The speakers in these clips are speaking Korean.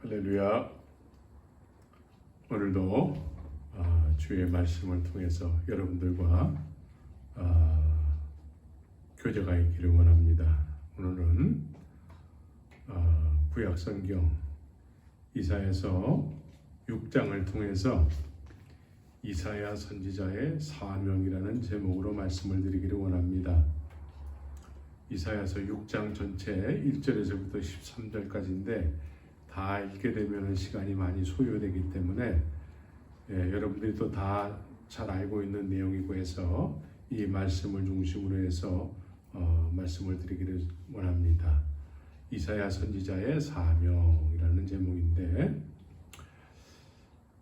할렐루야. 오늘도 주의 말씀을 통해서 여러분들과 교제가 있기를 원합니다. 오늘은 구약성경 이사야서 6장을 통해서 이사야 선지자의 사명이라는 제목으로 말씀을 드리기를 원합니다. 이사야서 6장 전체 1절에서부터 13절까지인데 다 읽게 되면 시간이 많이 소요되기 때문에 여러분들이 또 다 잘 알고 있는 내용이고 해서 이 말씀을 중심으로 해서 말씀을 드리기를 원합니다. 이사야 선지자의 사명이라는 제목인데,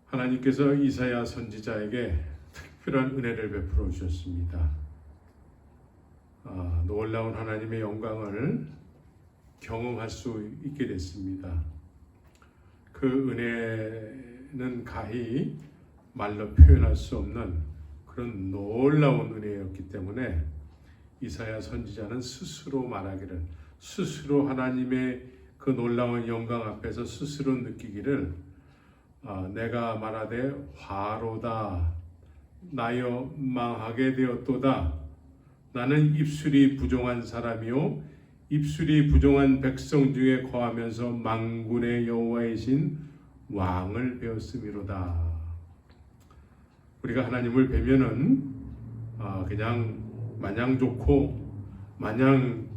하나님께서 이사야 선지자에게 특별한 은혜를 베풀어 주셨습니다. 놀라운 하나님의 영광을 경험할 수 있게 됐습니다. 그 은혜는 가히 말로 표현할 수 없는 그런 놀라운 은혜였기 때문에 이사야 선지자는 스스로 말하기를, 스스로 하나님의 그 놀라운 영광 앞에서 스스로 느끼기를, 내가 말하되 화로다, 나여 망하게 되었도다. 나는 입술이 부정한 사람이요 입술이 부정한 백성 중에 거하면서 만군의 여호와이신 왕을 배웠음이로다. 우리가 하나님을 뵈면은 그냥 마냥 좋고 마냥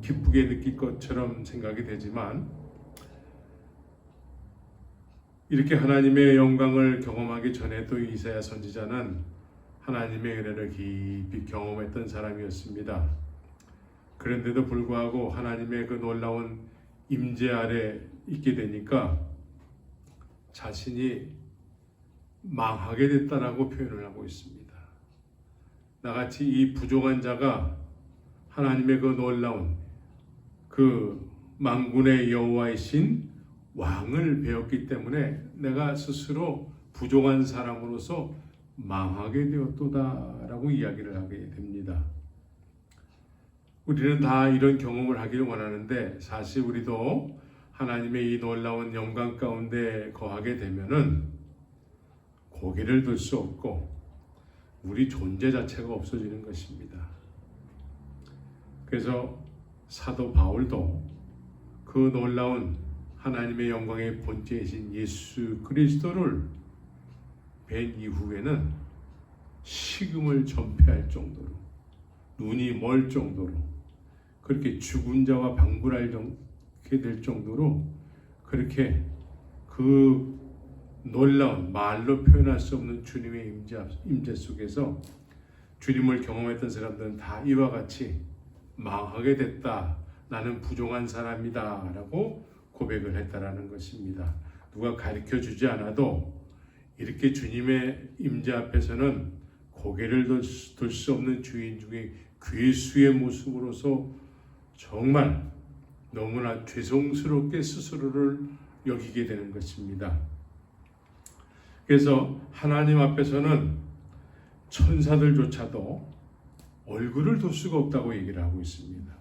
기쁘게 느낄 것처럼 생각이 되지만, 이렇게 하나님의 영광을 경험하기 전에도 이사야 선지자는 하나님의 은혜를 깊이 경험했던 사람이었습니다. 그런데도 불구하고 하나님의 그 놀라운 임재 아래 있게 되니까 자신이 망하게 됐다라고 표현을 하고 있습니다. 나같이 이 부족한 자가 하나님의 그 놀라운 그 만군의 여호와이신 왕을 배웠기 때문에 내가 스스로 부족한 사람으로서 망하게 되었도다라고 이야기를 하게 됩니다. 우리는 다 이런 경험을 하기를 원하는데, 사실 우리도 하나님의 이 놀라운 영광 가운데 거하게 되면은 고개를 들 수 없고 우리 존재 자체가 없어지는 것입니다. 그래서 사도 바울도 그 놀라운 하나님의 영광의 본체이신 예수 그리스도를 뵌 이후에는 식음을 전폐할 정도로, 눈이 멀 정도로, 그렇게 죽은 자와 방불하게 될 정도로, 그렇게 그 놀라운 말로 표현할 수 없는 주님의 임재 속에서 주님을 경험했던 사람들은 다 이와 같이 망하게 됐다, 나는 부족한 사람이다 라고 고백을 했다라는 것입니다. 누가 가르쳐 주지 않아도 이렇게 주님의 임재 앞에서는 고개를 들 수 없는 주인 중에 괴수의 모습으로서 정말 너무나 죄송스럽게 스스로를 여기게 되는 것입니다. 그래서 하나님 앞에서는 천사들조차도 얼굴을 둘 수가 없다고 얘기를 하고 있습니다.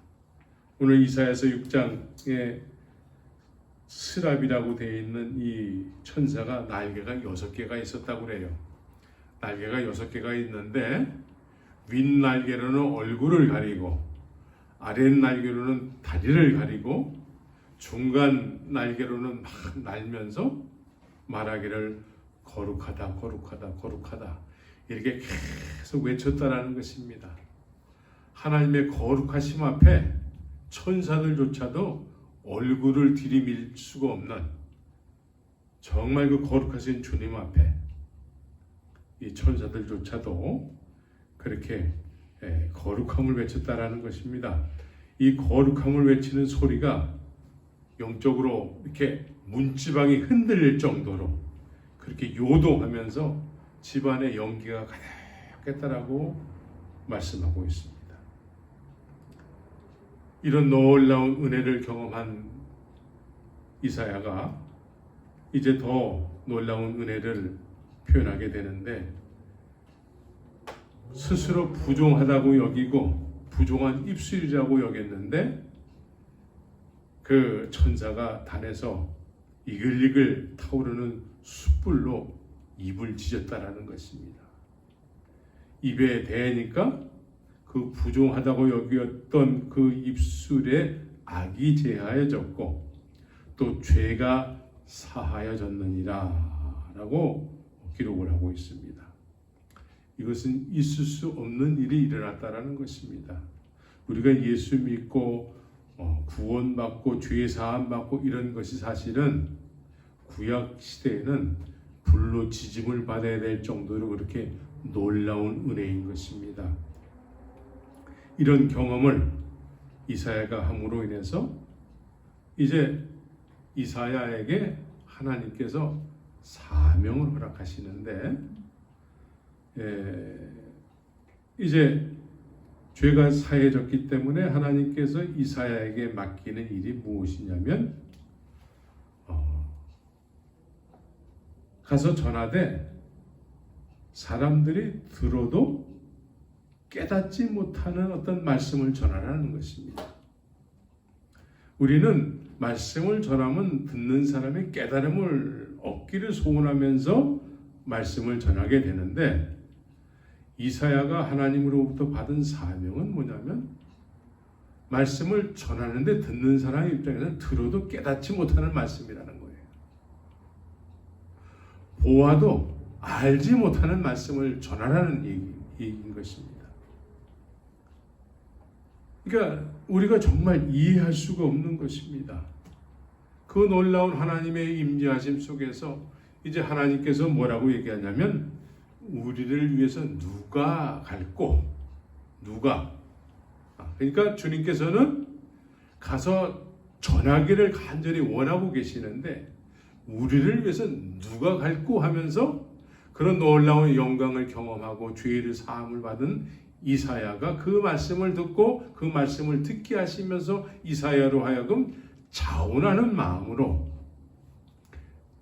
오늘 이사야서 6장에 스랍이라고 되어 있는 이 천사가 날개가 6개가 있었다고 그래요. 날개가 6개가 있는데 윗날개로는 얼굴을 가리고, 아랫날개로는 다리를 가리고, 중간 날개로는 막 날면서 말하기를 거룩하다, 거룩하다, 거룩하다 이렇게 계속 외쳤다라는 것입니다. 하나님의 거룩하심 앞에 천사들조차도 얼굴을 들이밀 수가 없는, 정말 그 거룩하신 주님 앞에 이 천사들조차도 그렇게 거룩함을 외쳤다라는 것입니다. 이 거룩함을 외치는 소리가 영적으로 이렇게 문지방이 흔들릴 정도로 그렇게 요동하면서 집안에 연기가 가득했다라고 말씀하고 있습니다. 이런 놀라운 은혜를 경험한 이사야가 이제 더 놀라운 은혜를 표현하게 되는데, 스스로 부족하다고 여기고 부족한 입술이라고 여겼는데 그 천사가 단에서 이글이글 타오르는 숯불로 입을 지졌다라는 것입니다. 입에 대니까 그 부종하다고 여겼던 그 입술에 악이 제하여졌고 또 죄가 사하여졌느니라 라고 기록을 하고 있습니다. 이것은 있을 수 없는 일이 일어났다라는 것입니다. 우리가 예수 믿고 구원받고 죄 사함 받고 이런 것이 사실은 구약 시대에는 불로 지짐을 받아야 될 정도로 그렇게 놀라운 은혜인 것입니다. 이런 경험을 이사야가 함으로 인해서 이제 이사야에게 하나님께서 사명을 허락하시는데 이제 죄가 사해졌기 때문에 하나님께서 이사야에게 맡기는 일이 무엇이냐면 가서 전하되 사람들이 들어도 깨닫지 못하는 어떤 말씀을 전하라는 것입니다. 우리는 말씀을 전하면 듣는 사람이 깨달음을 얻기를 소원하면서 말씀을 전하게 되는데 이사야가 하나님으로부터 받은 사명은 뭐냐면 말씀을 전하는데 듣는 사람 입장에서는 들어도 깨닫지 못하는 말씀이라는 거예요. 보아도 알지 못하는 말씀을 전하라는 얘기인 것입니다. 그러니까 우리가 정말 이해할 수가 없는 것입니다. 그 놀라운 하나님의 임재하심 속에서 이제 하나님께서 뭐라고 얘기하냐면 우리를 위해서 누가 갈꼬? 누가? 그러니까 주님께서는 가서 전하기를 간절히 원하고 계시는데 우리를 위해서 누가 갈꼬 하면서 그런 놀라운 영광을 경험하고 죄를 사함을 받은 이사야가 그 말씀을 듣고 그 말씀을 듣게 하시면서 이사야로 하여금 자원하는 마음으로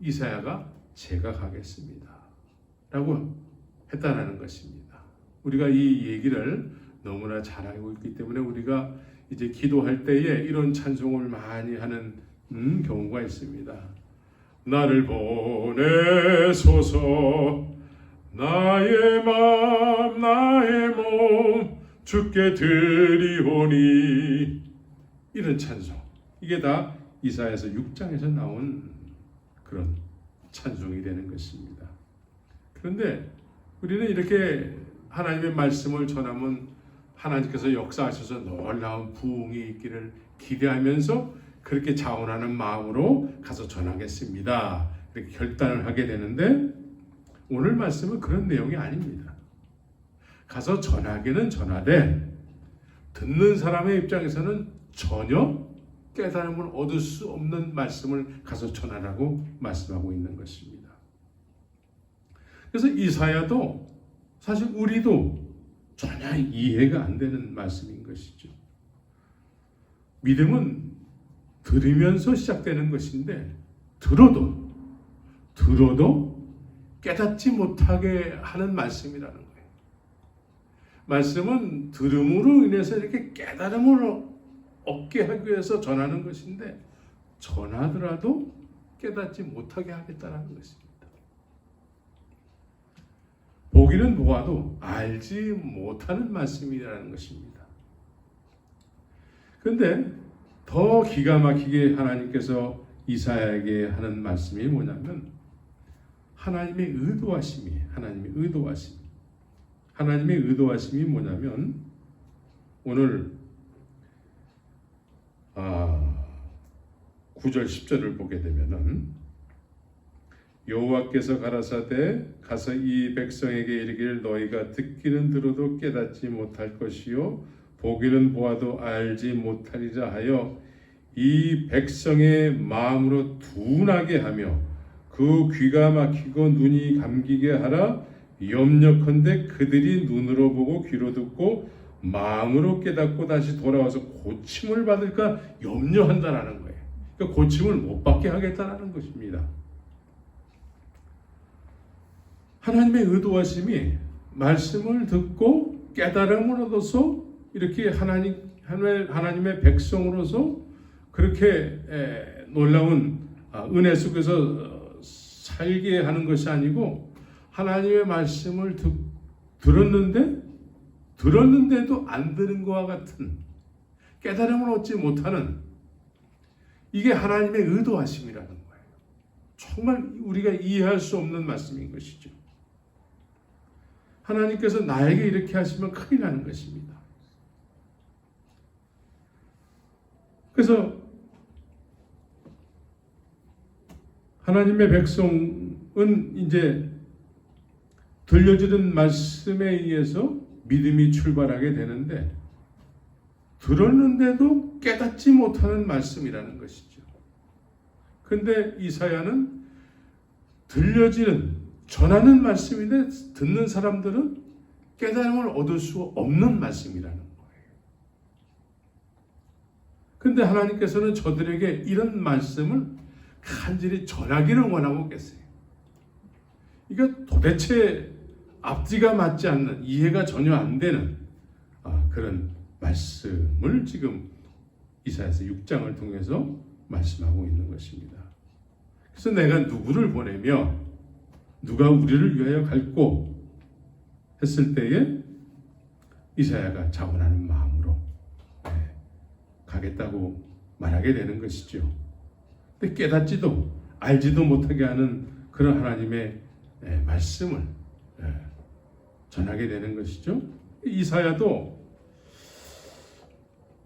이사야가 제가 가겠습니다 라고 했다라는 것입니다. 우리가 이 얘기를 너무나 잘 알고 있기 때문에 우리가 이제 기도할 때에 이런 찬송을 많이 하는 경우가 있습니다. 나를 보내소서 나의 마음 나의 몸 주께 드리오니 이런 찬송 이게 다 이사야서 6장에서 나온 그런 찬송이 되는 것입니다. 그런데 우리는 이렇게 하나님의 말씀을 전하면 하나님께서 역사하셔서 놀라운 부흥이 있기를 기대하면서 그렇게 자원하는 마음으로 가서 전하겠습니다. 이렇게 결단을 하게 되는데 오늘 말씀은 그런 내용이 아닙니다. 가서 전하기는 전하되 듣는 사람의 입장에서는 전혀 깨달음을 얻을 수 없는 말씀을 가서 전하라고 말씀하고 있는 것입니다. 그래서 이사야도 사실 우리도 전혀 이해가 안 되는 말씀인 것이죠. 믿음은 들으면서 시작되는 것인데 들어도 깨닫지 못하게 하는 말씀이라는 거예요. 말씀은 들음으로 인해서 이렇게 깨달음을 얻게 하기 위해서 전하는 것인데 전하더라도 깨닫지 못하게 하겠다는 것입니다. 보기는 보아도 알지 못하는 말씀이라는 것입니다. 그런데 더 기가 막히게 하나님께서 이사야에게 하는 말씀이 뭐냐면 하나님의 의도하심이 뭐냐면 오늘 9절 10절을 보게 되면은 여호와께서 가라사대 가서 이 백성에게 이르기를 너희가 듣기는 들어도 깨닫지 못할 것이요 보기는 보아도 알지 못하리라 하여 이 백성의 마음으로 둔하게 하며 그 귀가 막히고 눈이 감기게 하라 염려컨대 그들이 눈으로 보고 귀로 듣고 마음으로 깨닫고 다시 돌아와서 고침을 받을까 염려한다라는 거예요. 그러니까 고침을 못 받게 하겠다라는 것입니다. 하나님의 의도하심이 말씀을 듣고 깨달음을 얻어서 이렇게 하나님의 백성으로서 그렇게 놀라운 은혜 속에서 살게 하는 것이 아니고 하나님의 말씀을 들었는데도 안 들은 것과 같은 깨달음을 얻지 못하는 이게 하나님의 의도하심이라는 거예요. 정말 우리가 이해할 수 없는 말씀인 것이죠. 하나님께서 나에게 이렇게 하시면 큰일 나는 것입니다. 그래서 하나님의 백성은 이제 들려주는 말씀에 의해서 믿음이 출발하게 되는데 들었는데도 깨닫지 못하는 말씀이라는 것이죠. 근데 이사야는 전하는 말씀인데 듣는 사람들은 깨달음을 얻을 수 없는 말씀이라는 거예요. 근데 하나님께서는 저들에게 이런 말씀을 간절히 전하기를 원하고 계세요. 이게 도대체 앞뒤가 맞지 않는, 이해가 전혀 안 되는 그런 말씀을 지금 이사야서 6장을 통해서 말씀하고 있는 것입니다. 그래서 내가 누구를 보내며 누가 우리를 위하여 갈고 했을 때에 이사야가 자원하는 마음으로 가겠다고 말하게 되는 것이죠. 근데 깨닫지도 알지도 못하게 하는 그런 하나님의 말씀을 전하게 되는 것이죠. 이사야도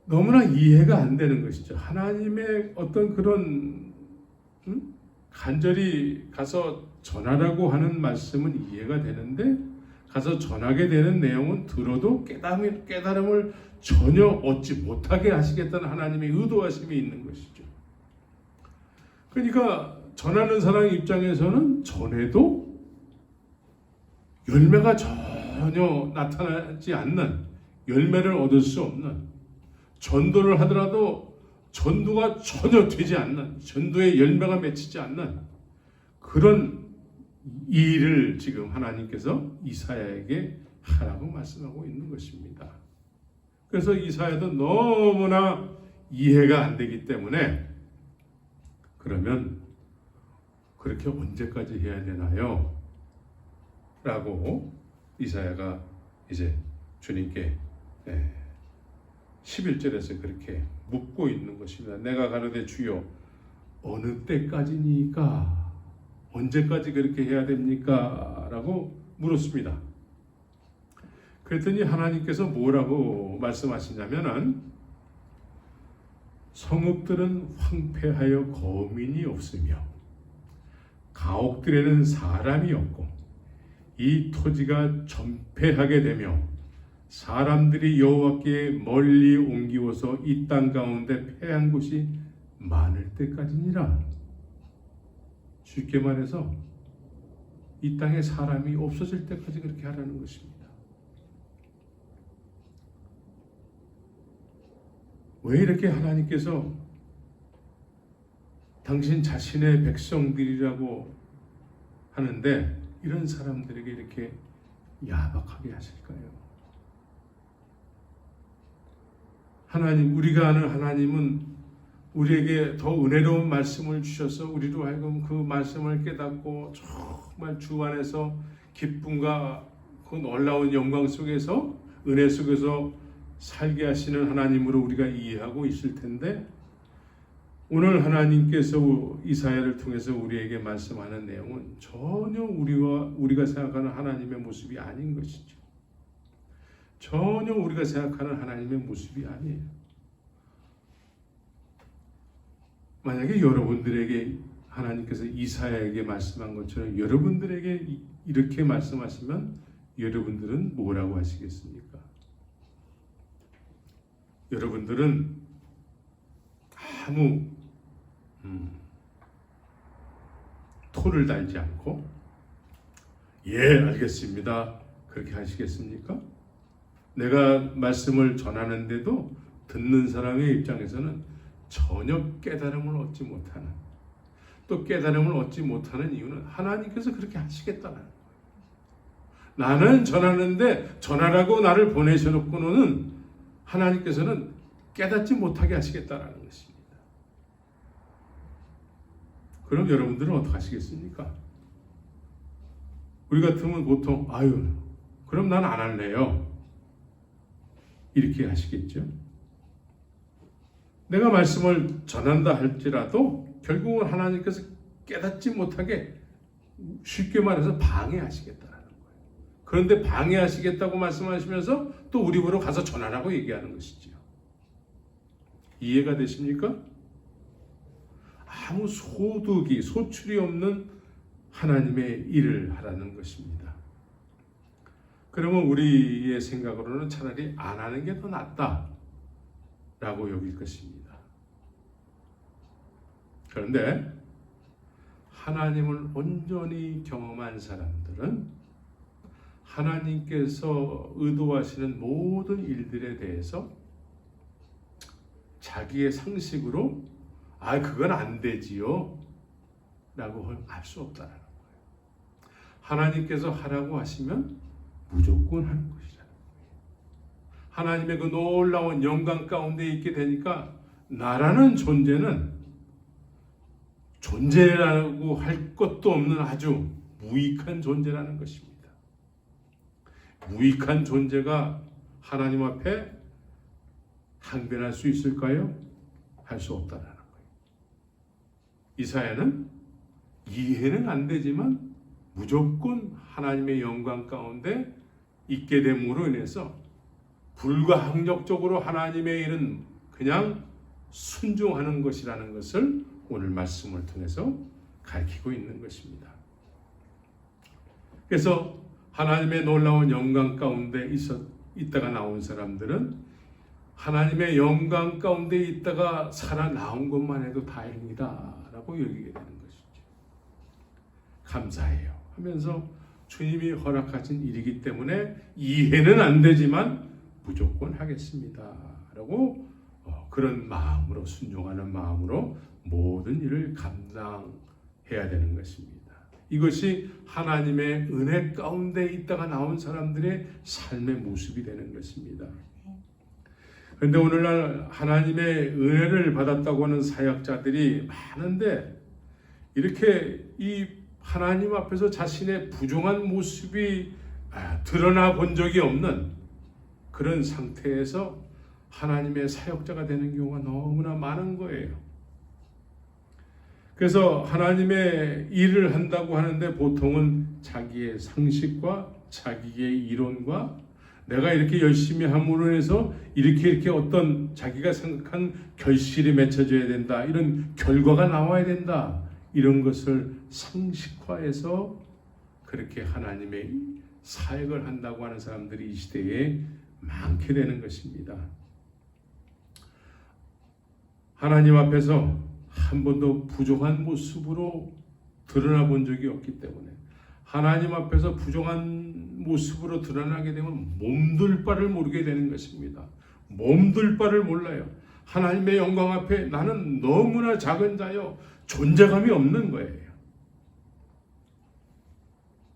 너무나 이해가 안 되는 것이죠. 하나님의 어떤 그런 간절히 가서 전하라고 하는 말씀은 이해가 되는데 가서 전하게 되는 내용은 들어도 깨달음을 전혀 얻지 못하게 하시겠다는 하나님의 의도하심이 있는 것이죠. 그러니까 전하는 사람 입장에서는 전해도 열매가 전혀 나타나지 않는, 열매를 얻을 수 없는, 전도를 하더라도 전도가 전혀 되지 않는, 전도의 열매가 맺히지 않는 그런 일을 지금 하나님께서 이사야에게 하라고 말씀하고 있는 것입니다. 그래서 이사야도 너무나 이해가 안 되기 때문에 그러면 그렇게 언제까지 해야 되나요? 라고 이사야가 이제 주님께 11절에서 그렇게 묻고 있는 것입니다. 내가 가로되 주여 어느 때까지니까, 언제까지 그렇게 해야 됩니까? 라고 물었습니다. 그랬더니 하나님께서 뭐라고 말씀하시냐면은 성읍들은 황폐하여 거민이 없으며 가옥들에는 사람이 없고 이 토지가 전폐하게 되며 사람들이 여호와께 멀리 옮기워서 이 땅 가운데 패한 곳이 많을 때까지니라. 쉽게 말해서 이 땅에 사람이 없어질 때까지 그렇게 하라는 것입니다. 왜 이렇게 하나님께서 당신 자신의 백성들이라고 하는데 이런 사람들에게 이렇게 야박하게 하실까요? 하나님, 우리가 아는 하나님은 우리에게 더 은혜로운 말씀을 주셔서 우리로 하여금 그 말씀을 깨닫고 정말 주 안에서 기쁨과 그 놀라운 영광 속에서, 은혜 속에서 살게 하시는 하나님으로 우리가 이해하고 있을 텐데 오늘 하나님께서 이사야를 통해서 우리에게 말씀하는 내용은 전혀 우리가 생각하는 하나님의 모습이 아닌 것이죠. 전혀 우리가 생각하는 하나님의 모습이 아니에요. 만약에 여러분들에게 하나님께서 이사야에게 말씀한 것처럼 여러분들에게 이렇게 말씀하시면 여러분들은 뭐라고 하시겠습니까? 여러분들은 아무 토를 달지 않고 예, 알겠습니다. 그렇게 하시겠습니까? 내가 말씀을 전하는데도 듣는 사람의 입장에서는 전혀 깨달음을 얻지 못하는, 또 깨달음을 얻지 못하는 이유는 하나님께서 그렇게 하시겠다는 거예요. 나는 전하는데 전하라고 나를 보내셔놓고는 하나님께서는 깨닫지 못하게 하시겠다는 것입니다. 그럼 여러분들은 어떻게 하시겠습니까? 우리 같으면 보통 아유 그럼 난 안 할래요. 이렇게 하시겠죠. 내가 말씀을 전한다 할지라도 결국은 하나님께서 깨닫지 못하게 쉽게 말해서 방해하시겠다는 거예요. 그런데 방해하시겠다고 말씀하시면서 또 우리 보러 가서 전하라고 얘기하는 것이지요. 이해가 되십니까? 아무 소출이 없는 하나님의 일을 하라는 것입니다. 그러면 우리의 생각으로는 차라리 안 하는 게 더 낫다라고 여길 것입니다. 그런데 하나님을 온전히 경험한 사람들은 하나님께서 의도하시는 모든 일들에 대해서 자기의 상식으로 그건 안 되지요 라고 할 수 없다는 거예요. 하나님께서 하라고 하시면 무조건 하는 것이라는 거예요. 하나님의 그 놀라운 영광 가운데 있게 되니까 나라는 존재는 존재라고 할 것도 없는 아주 무익한 존재라는 것입니다. 무익한 존재가 하나님 앞에 항변할 수 있을까요? 할 수 없다는 거예요. 이사야는 이해는 안 되지만 무조건 하나님의 영광 가운데 있게 됨으로 인해서 불가항력적으로 하나님의 일은 그냥 순종하는 것이라는 것을 오늘 말씀을 통해서 가르치고 있는 것입니다. 그래서 하나님의 놀라운 영광 가운데 있다가 나온 사람들은 하나님의 영광 가운데 있다가 살아나온 것만 해도 다행이다 라고 여기게 되는 것이죠. 감사해요 하면서 주님이 허락하신 일이기 때문에 이해는 안 되지만 무조건 하겠습니다 라고 그런 마음으로 순종하는 마음으로 모든 일을 감당해야 되는 것입니다. 이것이 하나님의 은혜 가운데 있다가 나온 사람들의 삶의 모습이 되는 것입니다. 그런데 오늘날 하나님의 은혜를 받았다고 하는 사역자들이 많은데 이렇게 이 하나님 앞에서 자신의 부정한 모습이 드러나 본 적이 없는 그런 상태에서 하나님의 사역자가 되는 경우가 너무나 많은 거예요. 그래서 하나님의 일을 한다고 하는데 보통은 자기의 상식과 자기의 이론과 내가 이렇게 열심히 함으로 해서 이렇게 어떤 자기가 생각한 결실이 맺혀져야 된다. 이런 결과가 나와야 된다. 이런 것을 상식화해서 그렇게 하나님의 사역을 한다고 하는 사람들이 이 시대에 많게 되는 것입니다. 하나님 앞에서 한 번도 부족한 모습으로 드러나 본 적이 없기 때문에 하나님 앞에서 부족한 모습으로 드러나게 되면 몸둘 바를 모르게 되는 것입니다. 몸둘 바를 몰라요. 하나님의 영광 앞에 나는 너무나 작은 자요. 존재감이 없는 거예요.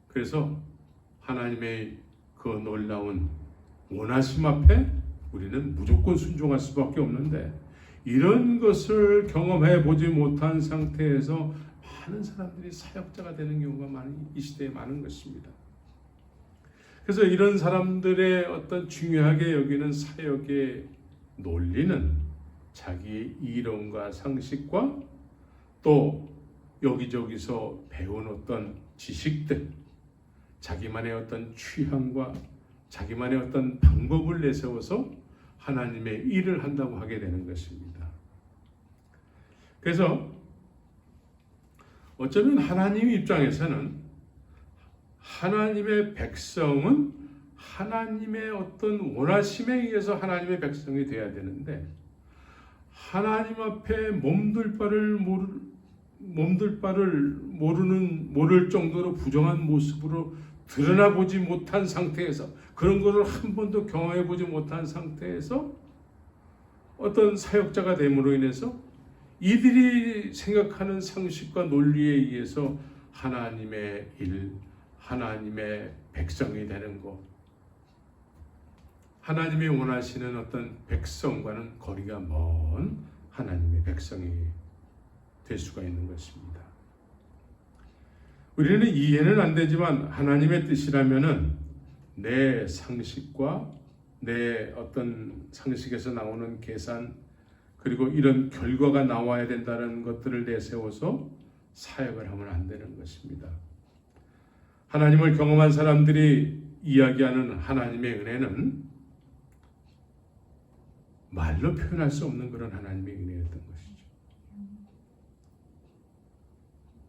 그래서 하나님의 그 놀라운 원하심 앞에 우리는 무조건 순종할 수밖에 없는데 이런 것을 경험해 보지 못한 상태에서 많은 사람들이 사역자가 되는 경우가 이 시대에 많은 것입니다. 그래서 이런 사람들의 어떤 중요하게 여기는 사역의 논리는 자기의 이론과 상식과 또 여기저기서 배운 어떤 지식들, 자기만의 어떤 취향과 자기만의 어떤 방법을 내세워서 하나님의 일을 한다고 하게 되는 것입니다. 그래서 어쩌면 하나님 입장에서는 하나님의 백성은 하나님의 어떤 원하심에 의해서 하나님의 백성이 되어야 되는데 하나님 앞에 몸둘 바를 모를 정도로 부정한 모습으로 드러나 보지 못한 상태에서 그런 것을 한 번도 경험해 보지 못한 상태에서 어떤 사역자가 됨으로 인해서 이들이 생각하는 상식과 논리에 의해서 하나님의 일, 하나님의 백성이 되는 것, 하나님이 원하시는 어떤 백성과는 거리가 먼 하나님의 백성이 될 수가 있는 것입니다. 우리는 이해는 안 되지만 하나님의 뜻이라면은 내 상식과 내 어떤 상식에서 나오는 계산 그리고 이런 결과가 나와야 된다는 것들을 내세워서 사역을 하면 안 되는 것입니다. 하나님을 경험한 사람들이 이야기하는 하나님의 은혜는 말로 표현할 수 없는 그런 하나님의 은혜였던 것이죠.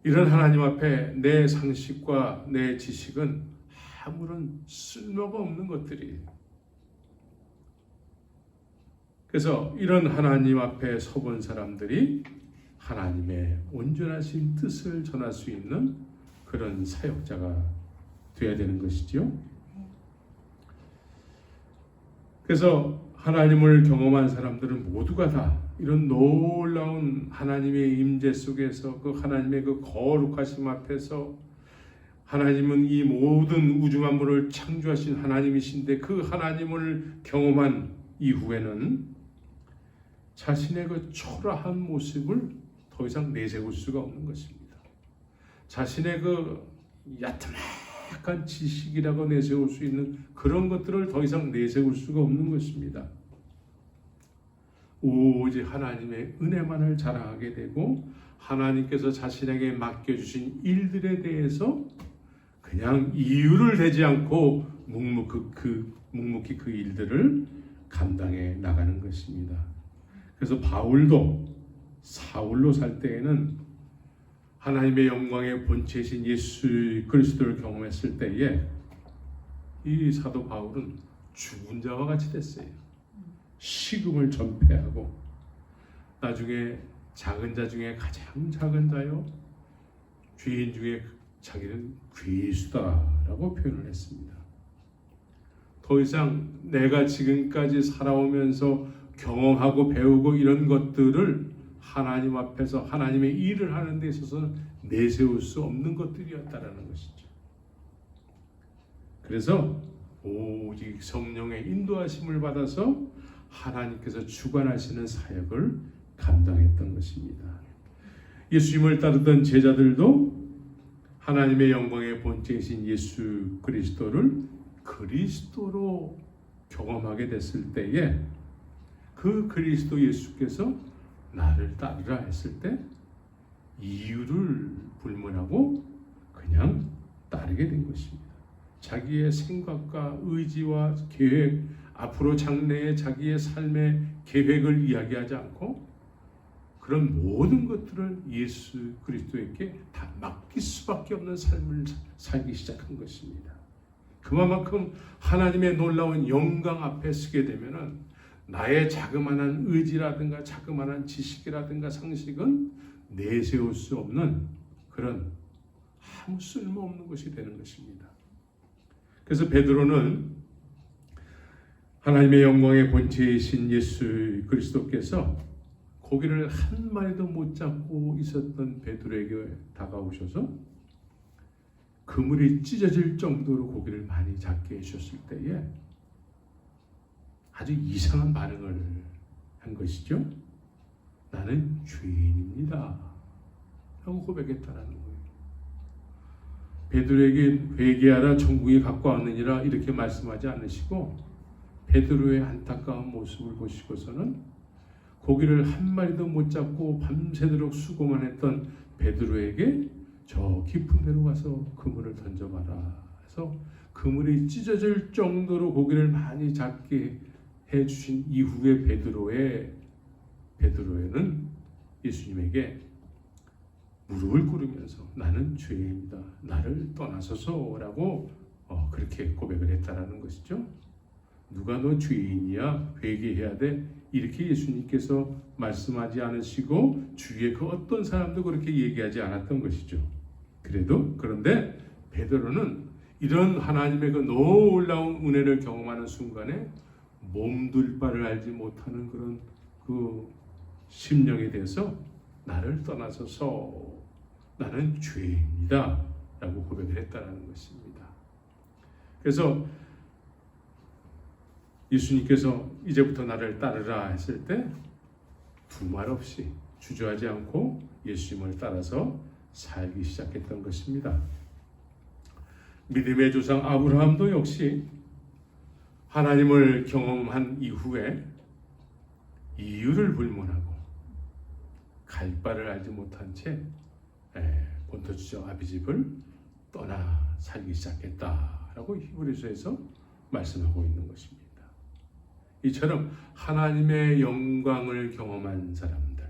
이런 하나님 앞에 내 상식과 내 지식은 아무런 쓸모가 없는 것들이에요. 그래서 이런 하나님 앞에 서본 사람들이 하나님의 온전하신 뜻을 전할 수 있는 그런 사역자가 되어야 되는 것이지요. 그래서 하나님을 경험한 사람들은 모두가 다 이런 놀라운 하나님의 임재 속에서 그 하나님의 그 거룩하심 앞에서 하나님은 이 모든 우주 만물을 창조하신 하나님이신데 그 하나님을 경험한 이후에는 자신의 그 초라한 모습을 더 이상 내세울 수가 없는 것입니다. 자신의 그 야트막한 지식이라고 내세울 수 있는 그런 것들을 더 이상 내세울 수가 없는 것입니다. 오직 하나님의 은혜만을 자랑하게 되고 하나님께서 자신에게 맡겨주신 일들에 대해서 그냥 이유를 대지 않고 묵묵히 그 일들을 감당해 나가는 것입니다. 그래서 바울도 사울로 살 때에는 하나님의 영광의 본체이신 예수 그리스도를 경험했을 때에 이 사도 바울은 죽은 자와 같이 됐어요. 식음을 전폐하고 나중에 작은 자 중에 가장 작은 자요 죄인 중에 자기는 괴수다라고 표현을 했습니다. 더 이상 내가 지금까지 살아오면서 경험하고 배우고 이런 것들을 하나님 앞에서 하나님의 일을 하는 데 있어서는 내세울 수 없는 것들이었다라는 것이죠. 그래서 오직 성령의 인도하심을 받아서 하나님께서 주관하시는 사역을 감당했던 것입니다. 예수님을 따르던 제자들도 하나님의 영광의 본체이신 예수 그리스도를 그리스도로 경험하게 됐을 때에 그 그리스도 예수께서 나를 따르라 했을 때 이유를 불문하고 그냥 따르게 된 것입니다. 자기의 생각과 의지와 계획, 앞으로 장래의 자기의 삶의 계획을 이야기하지 않고 그런 모든 것들을 예수 그리스도에게 다 맡길 수밖에 없는 삶을 살기 시작한 것입니다. 그만큼 하나님의 놀라운 영광 앞에 서게 되면은 나의 자그마한 의지라든가 자그마한 지식이라든가 상식은 내세울 수 없는 그런 아무 쓸모없는 것이 되는 것입니다. 그래서 베드로는 하나님의 영광의 본체이신 예수 그리스도께서 고기를 한 마리도 못 잡고 있었던 베드로에게 다가오셔서 그물이 찢어질 정도로 고기를 많이 잡게 해주셨을 때에 아주 이상한 반응을 한 것이죠. 나는 죄인입니다 라고 고백했다는 거예요. 베드로에게 회개하라 천국이 가까웠느니라 이렇게 말씀하지 않으시고 베드로의 안타까운 모습을 보시고서는 고기를 한 마리도 못 잡고 밤새도록 수고만 했던 베드로에게 저 깊은 데로 가서 그물을 던져봐라 해서 그물이 찢어질 정도로 고기를 많이 잡게 해주신 이후에 베드로에는 예수님에게 무릎을 꿇으면서 나는 죄인이다 나를 떠나소서라고 그렇게 고백을 했다라는 것이죠. 누가 너 죄인이야 회개해야 돼 이렇게 예수님께서 말씀하지 않으시고 주위에 그 어떤 사람도 그렇게 얘기하지 않았던 것이죠. 그런데 베드로는 이런 하나님의 그 놀라운 은혜를 경험하는 순간에 몸둘 바를 알지 못하는 그런 그 심령에 대해서 나를 떠나서서 나는 죄인이다 라고 고백을 했다는 것입니다. 그래서 예수님께서 이제부터 나를 따르라 했을 때 두 말 없이 주저하지 않고 예수님을 따라서 살기 시작했던 것입니다. 믿음의 조상 아브라함도 역시 하나님을 경험한 이후에 이유를 불문하고 갈 바를 알지 못한 채 본토 주저 아비집을 떠나 살기 시작했다라고 히브리서에서 말씀하고 있는 것입니다. 이처럼 하나님의 영광을 경험한 사람들,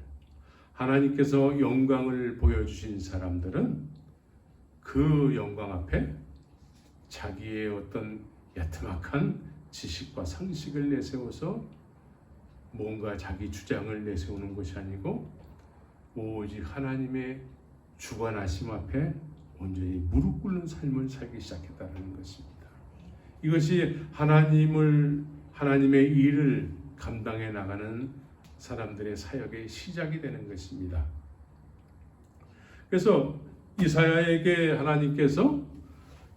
하나님께서 영광을 보여주신 사람들은 그 영광 앞에 자기의 어떤 야트막한 지식과 상식을 내세워서 뭔가 자기 주장을 내세우는 것이 아니고 오직 하나님의 주관하심 앞에 온전히 무릎 꿇는 삶을 살기 시작했다는 것입니다. 이것이 하나님의 일을 감당해 나가는 사람들의 사역의 시작이 되는 것입니다. 그래서 이사야에게 하나님께서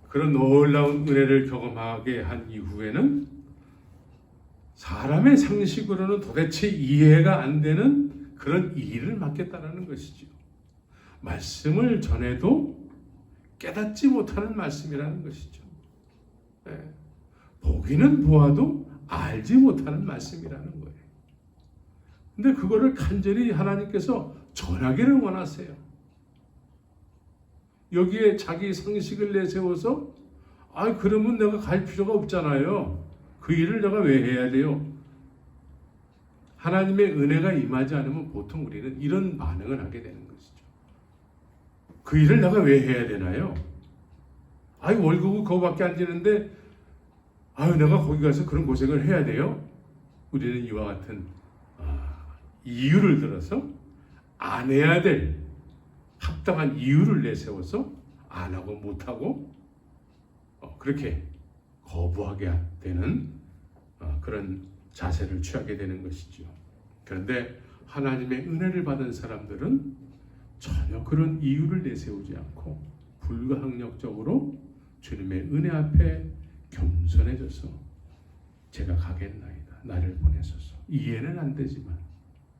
그런 놀라운 은혜를 경험하게 한 이후에는 사람의 상식으로는 도대체 이해가 안 되는 그런 일을 맡겠다는 것이죠. 말씀을 전해도 깨닫지 못하는 말씀이라는 것이죠. 보기는 보아도 알지 못하는 말씀이라는 거예요. 근데 그거를 간절히 하나님께서 전하기를 원하세요. 여기에 자기 상식을 내세워서 그러면 내가 갈 필요가 없잖아요. 그 일을 내가 왜 해야 돼요? 하나님의 은혜가 임하지 않으면 보통 우리는 이런 반응을 하게 되는 것이죠. 그 일을 내가 왜 해야 되나요? 월급은 그거밖에 안 되는데 내가 거기 가서 그런 고생을 해야 돼요? 우리는 이와 같은 이유를 들어서 안 해야 될 합당한 이유를 내세워서 안 하고 못 하고 그렇게 거부하게 되는 그런 자세를 취하게 되는 것이죠. 그런데 하나님의 은혜를 받은 사람들은 전혀 그런 이유를 내세우지 않고 불가항력적으로 주님의 은혜 앞에 겸손해져서 제가 가겠나이다. 나를 보내소서. 이해는 안 되지만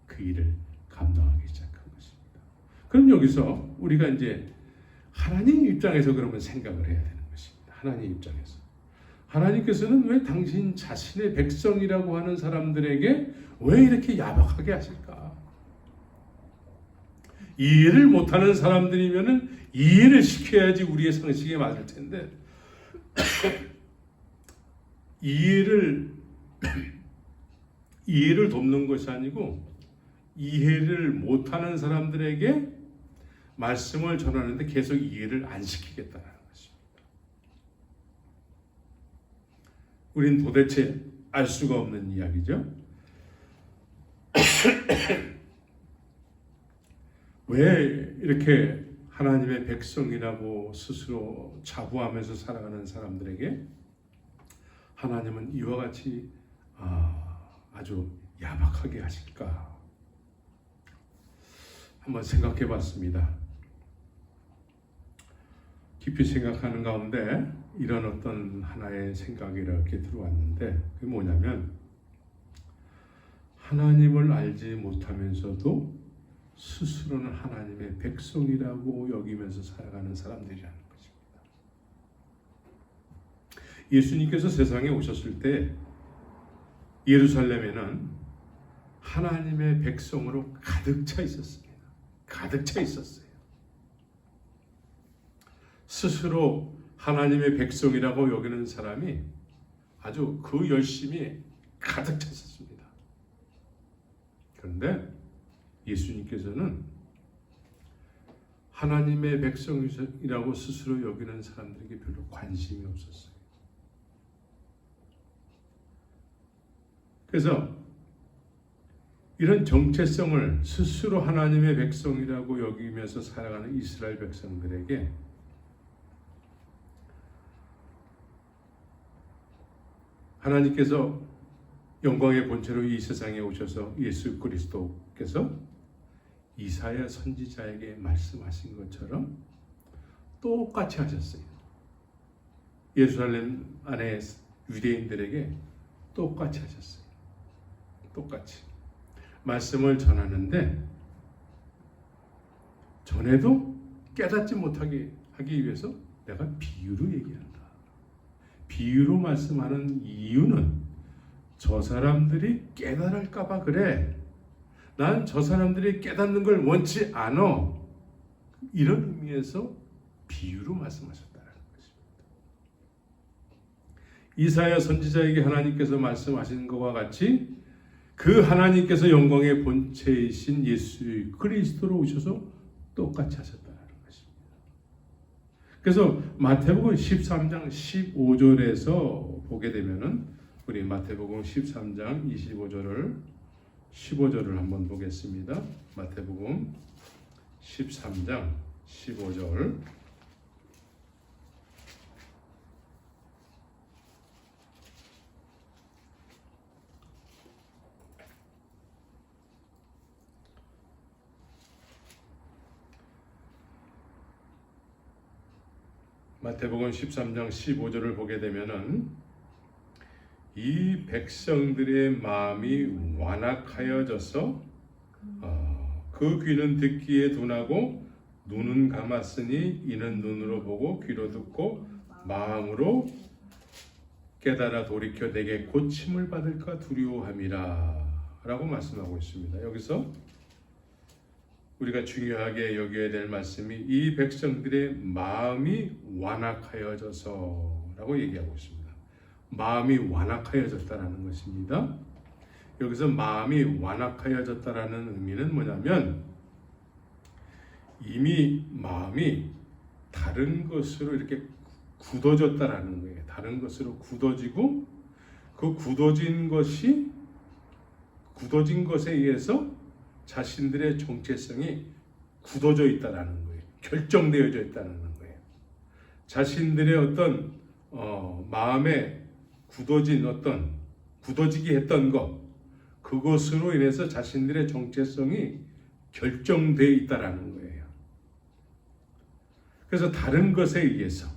그 일을 감당하기 시작한 것입니다. 그럼 여기서 우리가 이제 하나님 입장에서 그러면 생각을 해야 되는 것입니다. 하나님 입장에서. 하나님께서는 왜 당신 자신의 백성이라고 하는 사람들에게 왜 이렇게 야박하게 하실까? 이해를 못하는 사람들이면은 이해를 시켜야지 우리의 상식에 맞을 텐데 이해를 돕는 것이 아니고 이해를 못하는 사람들에게 말씀을 전하는데 계속 이해를 안 시키겠다는 것입니다. 우린 도대체 알 수가 없는 이야기죠. 왜 이렇게 하나님의 백성이라고 스스로 자부하면서 살아가는 사람들에게 하나님은 이와 같이 아주 야박하게 하실까? 한번 생각해 봤습니다. 깊이 생각하는 가운데 이런 어떤 하나의 생각이 이렇게 들어왔는데 그게 뭐냐면 하나님을 알지 못하면서도 스스로는 하나님의 백성이라고 여기면서 살아가는 사람들이라는 것입니다. 예수님께서 세상에 오셨을 때 예루살렘에는 하나님의 백성으로 가득 차 있었습니다. 가득 차 있었어요. 스스로 하나님의 백성이라고 여기는 사람이 아주 그 열심히 가득 차 있었습니다. 그런데 예수님께서는 하나님의 백성이라고 스스로 여기는 사람들에게 별로 관심이 없었어요. 그래서 이런 정체성을 스스로 하나님의 백성이라고 여기면서 살아가는 이스라엘 백성들에게 하나님께서 영광의 본체로 이 세상에 오셔서 예수 그리스도께서 이사야 선지자에게 말씀하신 것처럼 똑같이 하셨어요. 예루살렘 안에 유대인들에게 똑같이 하셨어요. 똑같이 말씀을 전하는데 전에도 깨닫지 못하게 하기 위해서 내가 비유로 얘기한다. 비유로 말씀하는 이유는 저 사람들이 깨달을까봐 그래. 난 저 사람들이 깨닫는 걸 원치 않아. 이런 의미에서 비유로 말씀하셨다는 것입니다. 이사야 선지자에게 하나님께서 말씀하신 것과 같이 그 하나님께서 영광의 본체이신 예수 그리스도로 오셔서 똑같이 하셨다는 것입니다. 그래서 마태복음 13장 15절에서 보게 되면은 우리 마태복음 13장 15절을 한번 보겠습니다. 마태복음 13장 15절. 마태복음 13장 15절을 보게 되면은 이 백성들의 마음이 완악하여져서 그 귀는 듣기에 둔하고 눈은 감았으니 이는 눈으로 보고 귀로 듣고 마음으로 깨달아 돌이켜 내게 고침을 받을까 두려워함이라 라고 말씀하고 있습니다. 여기서 우리가 중요하게 여겨야 될 말씀이 이 백성들의 마음이 완악하여져서 라고 얘기하고 있습니다. 마음이 완악하여졌다라는 것입니다. 여기서 마음이 완악하여졌다라는 의미는 뭐냐면 이미 마음이 다른 것으로 이렇게 굳어졌다라는 거예요. 다른 것으로 굳어지고 그 굳어진 것에 의해서 자신들의 정체성이 굳어져 있다라는 거예요. 결정되어져 있다는 거예요. 자신들의 어떤 마음에 굳어지게 했던 것, 그것으로 인해서 자신들의 정체성이 결정되어 있다라는 거예요. 그래서 다른 것에 의해서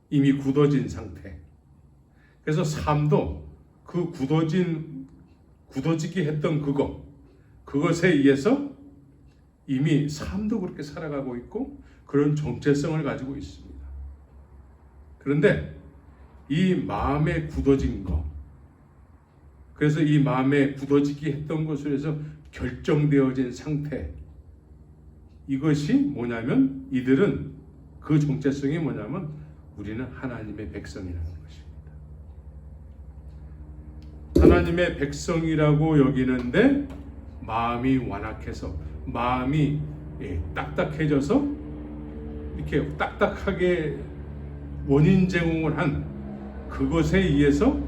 이미 굳어진 상태. 그래서 삶도 그 굳어지게 했던 그것에 의해서 이미 삶도 그렇게 살아가고 있고 그런 정체성을 가지고 있습니다. 그런데 이 마음에 굳어진 것, 그래서 이 마음에 굳어지게 했던 것으로 해서 결정되어진 상태, 이것이 뭐냐면 이들은 그 정체성이 뭐냐면 우리는 하나님의 백성이라는 것입니다. 하나님의 백성이라고 여기는데 마음이 완악해서 마음이 딱딱해져서 이렇게 딱딱하게 원인 제공을 한 그것에 의해서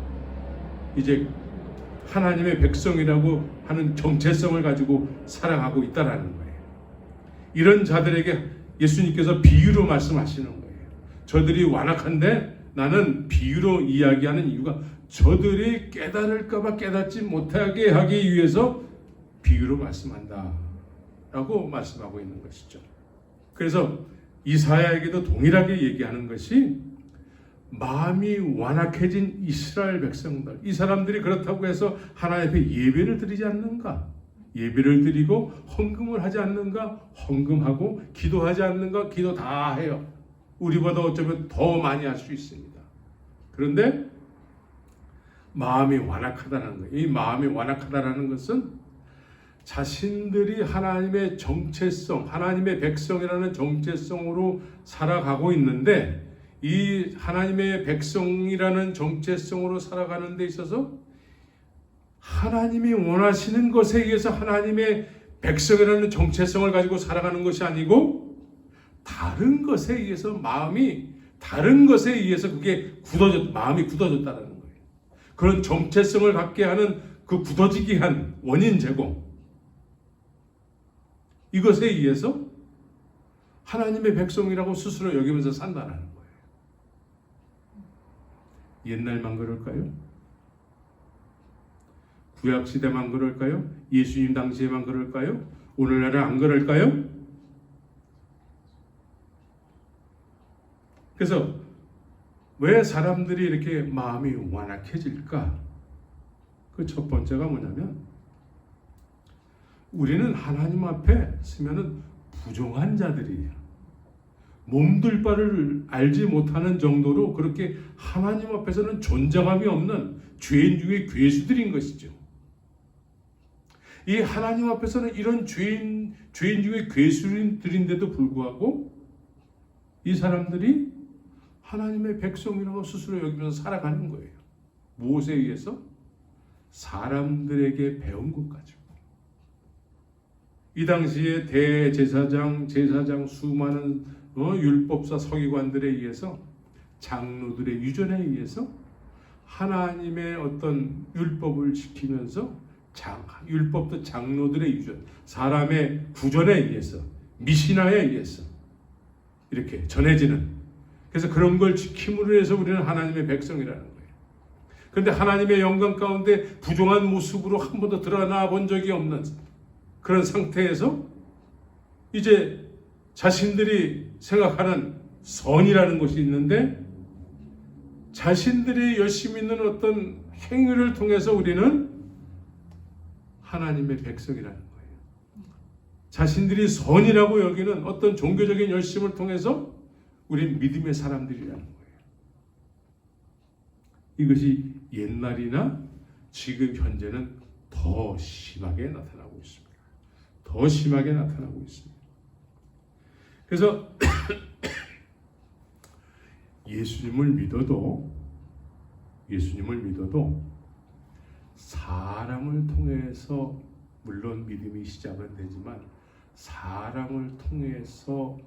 이제 하나님의 백성이라고 하는 정체성을 가지고 살아가고 있다라는 거예요. 이런 자들에게 예수님께서 비유로 말씀하시는 거예요. 저들이 완악한데 나는 비유로 이야기하는 이유가 저들이 깨달을까봐 깨닫지 못하게 하기 위해서 비유로 말씀한다 라고 말씀하고 있는 것이죠. 그래서 이사야에게도 동일하게 얘기하는 것이 마음이 완악해진 이스라엘 백성들, 이 사람들이 그렇다고 해서 하나님 앞에 예배를 드리지 않는가? 예배를 드리고 헌금을 하지 않는가? 헌금하고 기도하지 않는가? 기도 다 해요. 우리보다 어쩌면 더 많이 할 수 있습니다. 그런데 마음이 완악하다는 거예요. 이 마음이 완악하다는 것은 자신들이 하나님의 정체성, 하나님의 백성이라는 정체성으로 살아가고 있는데 이 하나님의 백성이라는 정체성으로 살아가는 데 있어서 하나님이 원하시는 것에 의해서 하나님의 백성이라는 정체성을 가지고 살아가는 것이 아니고 다른 것에 의해서 다른 것에 의해서 마음이 굳어졌다는 거예요. 그런 정체성을 갖게 하는 그 굳어지게 한 원인 제공, 이것에 의해서 하나님의 백성이라고 스스로 여기면서 산다는 거예요. 옛날만 그럴까요? 구약시대만 그럴까요? 예수님 당시에만 그럴까요? 오늘날은 안 그럴까요? 그래서 왜 사람들이 이렇게 마음이 완악해질까? 그 첫 번째가 뭐냐면 우리는 하나님 앞에 서면은 부정한 자들이에요. 몸둘 바를 알지 못하는 정도로 그렇게 하나님 앞에서는 존재감이 없는 죄인 중의 괴수들인 것이죠. 이 하나님 앞에서는 이런 죄인 중의 괴수들인데도 불구하고 이 사람들이 하나님의 백성이라고 스스로 여기면서 살아가는 거예요. 무엇에 의해서? 사람들에게 배운 것 가지고. 이 당시에 대제사장, 제사장, 수많은 율법사 서기관들에 의해서, 장로들의 유전에 의해서 하나님의 어떤 율법을 지키면서 율법도 장로들의 유전, 사람의 구전에 의해서, 미신화에 의해서 이렇게 전해지는, 그래서 그런 걸 지킴으로 해서 우리는 하나님의 백성이라는 거예요. 그런데 하나님의 영광 가운데 부정한 모습으로 한 번도 드러나 본 적이 없는 그런 상태에서 이제 자신들이 생각하는 선이라는 것이 있는데, 자신들이 열심히 있는 어떤 행위를 통해서 우리는 하나님의 백성이라는 거예요. 자신들이 선이라고 여기는 어떤 종교적인 열심을 통해서 우리는 믿음의 사람들이라는 거예요. 이것이 옛날이나 지금 현재는 더 심하게 나타나고 있습니다. 더 심하게 나타나고 있습니다. 그래서 예수님을 믿어도 사람을 통해서, 물론 믿음이 시작은 되지만 사람을 통해서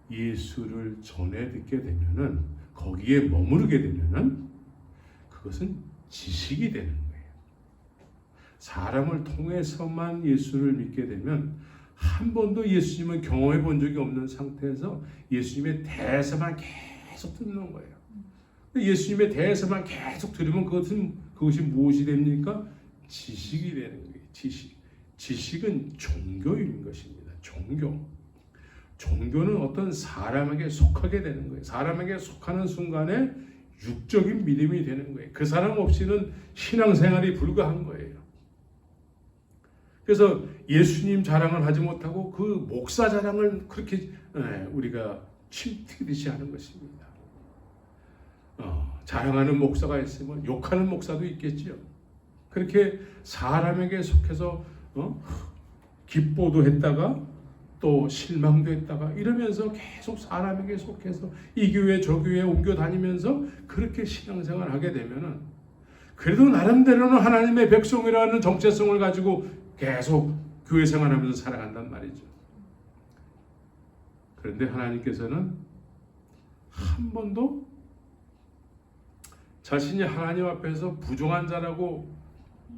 예수를 전해 듣게 되면은, 거기에 머무르게 되면은 그것은 지식이 되는 거예요. 사람을 통해서만 예수를 믿게 되면 한 번도 예수님을 경험해 본 적이 없는 상태에서 예수님의 대사만 계속 듣는 거예요. 예수님의 대사만 계속 들으면 그것이 무엇이 됩니까? 지식이 되는 거예요. 지식은 종교인 것입니다. 종교는 어떤 사람에게 속하게 되는 거예요. 사람에게 속하는 순간에 육적인 믿음이 되는 거예요. 그 사람 없이는 신앙생활이 불가한 거예요. 그래서 예수님 자랑을 하지 못하고 그 목사 자랑을 그렇게 우리가 침튀듯이 하는 것입니다. 자랑하는 목사가 있으면 욕하는 목사도 있겠지요. 그렇게 사람에게 속해서 기뻐도 했다가 또 실망도 했다가 이러면서 계속 사람에게 속해서 이 교회 저 교회에 옮겨 다니면서 그렇게 신앙생활을 하게 되면은, 그래도 나름대로는 하나님의 백성이라는 정체성을 가지고 계속 교회 생활하면서 살아간단 말이죠. 그런데 하나님께서는 한 번도 자신이 하나님 앞에서 부정한 자라고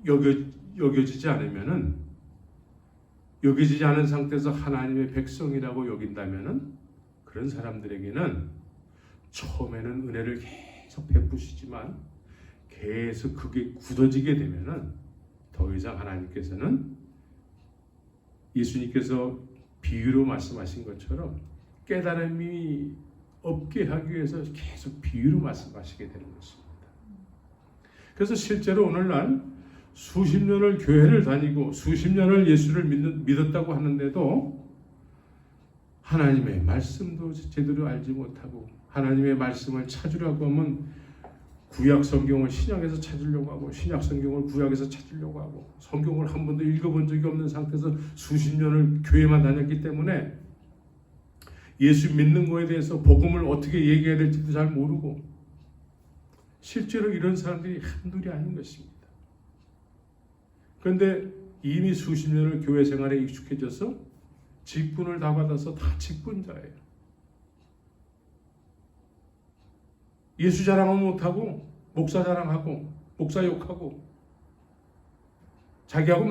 여겨지지 않은 상태에서 하나님의 백성이라고 여긴다면은, 그런 사람들에게는 처음에는 은혜를 계속 베푸시지만 계속 그게 굳어지게 되면은 더 이상 하나님께서는, 예수님께서 비유로 말씀하신 것처럼 깨달음이 없게 하기 위해서 계속 비유로 말씀하시게 되는 것입니다. 그래서 실제로 오늘날 수십 년을 교회를 다니고 수십 년을 예수를 믿었다고 하는데도 하나님의 말씀도 제대로 알지 못하고, 하나님의 말씀을 찾으려고 하면 구약 성경을 신약에서 찾으려고 하고, 신약 성경을 구약에서 찾으려고 하고, 성경을 한 번도 읽어본 적이 없는 상태에서 수십 년을 교회만 다녔기 때문에 예수 믿는 거에 대해서 복음을 어떻게 얘기해야 될지도 잘 모르고, 실제로 이런 사람들이 한둘이 아닌 것입니다. 그런데 이미 수십 년을 교회 생활에 익숙해져서 직분을 다 받아서 다 직분자예요. 예수 자랑은 못하고 목사 자랑하고 목사 욕하고, 자기하고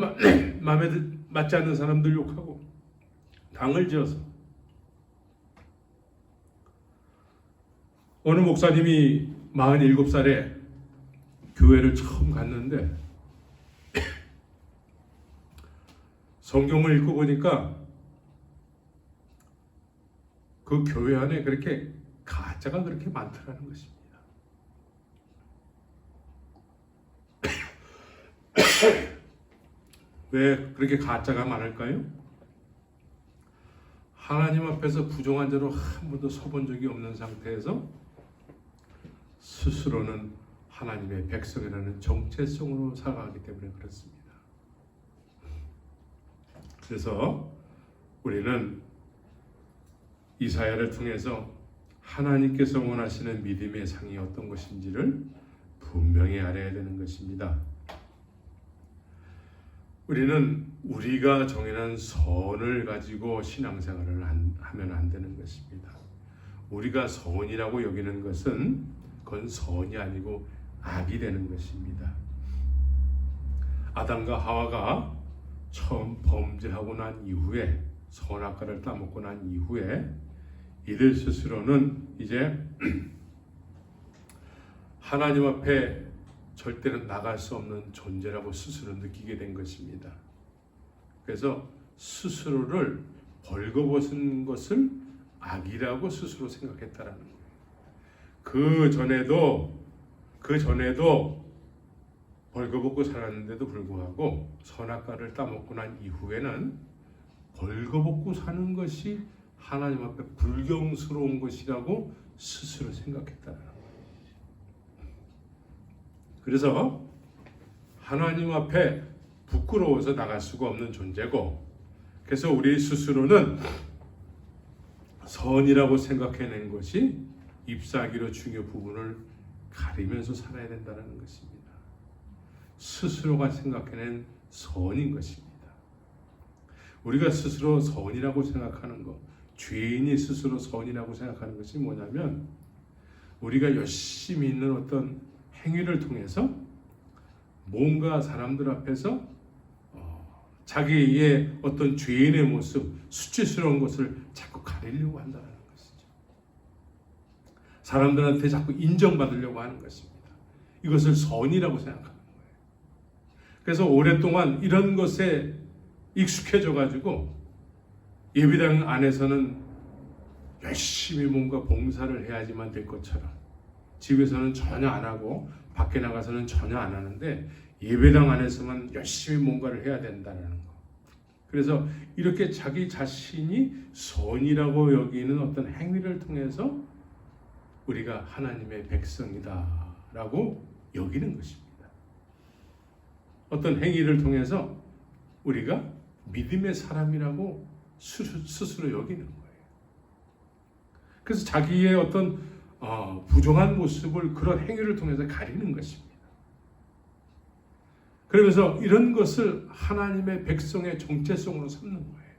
마음에 맞지 않는 사람들 욕하고 당을 지어서. 어느 목사님이 47살에 교회를 처음 갔는데 성경을 읽고 보니까 그 교회 안에 그렇게 가짜가 그렇게 많더라는 것입니다. 왜 그렇게 가짜가 많을까요? 하나님 앞에서 부정한 자로 한 번도 서본 적이 없는 상태에서 스스로는 하나님의 백성이라는 정체성으로 살아가기 때문에 그렇습니다. 그래서 우리는 이사야를 통해서 하나님께서 원하시는 믿음의 상이 어떤 것인지를 분명히 알아야 되는 것입니다. 우리는 우리가 정해놓은 선을 가지고 신앙생활을 하면 안 되는 것입니다. 우리가 선이라고 여기는 것은 그건 선이 아니고 악이 되는 것입니다. 아담과 하와가 처음 범죄하고 난 이후에, 선악과를 따먹고 난 이후에 이들 스스로는 이제 하나님 앞에 절대로 나갈 수 없는 존재라고 스스로 느끼게 된 것입니다. 그래서 스스로를 벌거벗은 것을 악이라고 스스로 생각했다라는 거예요. 그 전에도 벌거벗고 살았는데도 불구하고 선악과를 따먹고 난 이후에는 벌거벗고 사는 것이 하나님 앞에 불경스러운 것이라고 스스로 생각했다는 거예요. 그래서 하나님 앞에 부끄러워서 나갈 수가 없는 존재고, 그래서 우리 스스로는 선이라고 생각해낸 것이 잎사귀로 중요 부분을 가리면서 살아야 된다는 것입니다. 스스로가 생각해낸 선인 것입니다. 우리가 스스로 선이라고 생각하는 것, 죄인이 스스로 선이라고 생각하는 것이 뭐냐면, 우리가 열심히 있는 어떤 행위를 통해서 뭔가 사람들 앞에서 자기의 어떤 죄인의 모습, 수치스러운 것을 자꾸 가리려고 한다는 것이죠. 사람들한테 자꾸 인정받으려고 하는 것입니다. 이것을 선이라고 생각하는 거예요. 그래서 오랫동안 이런 것에 익숙해져 가지고 예배당 안에서는 열심히 뭔가 봉사를 해야지만 될 것처럼, 집에서는 전혀 안 하고 밖에 나가서는 전혀 안 하는데 예배당 안에서만 열심히 뭔가를 해야 된다는 거. 그래서 이렇게 자기 자신이 선이라고 여기는 어떤 행위를 통해서 우리가 하나님의 백성이다라고 여기는 것입니다. 어떤 행위를 통해서 우리가 믿음의 사람이라고 스스로 여기는 거예요. 그래서 자기의 어떤 부정한 모습을 그런 행위를 통해서 가리는 것입니다. 그러면서 이런 것을 하나님의 백성의 정체성으로 삼는 거예요.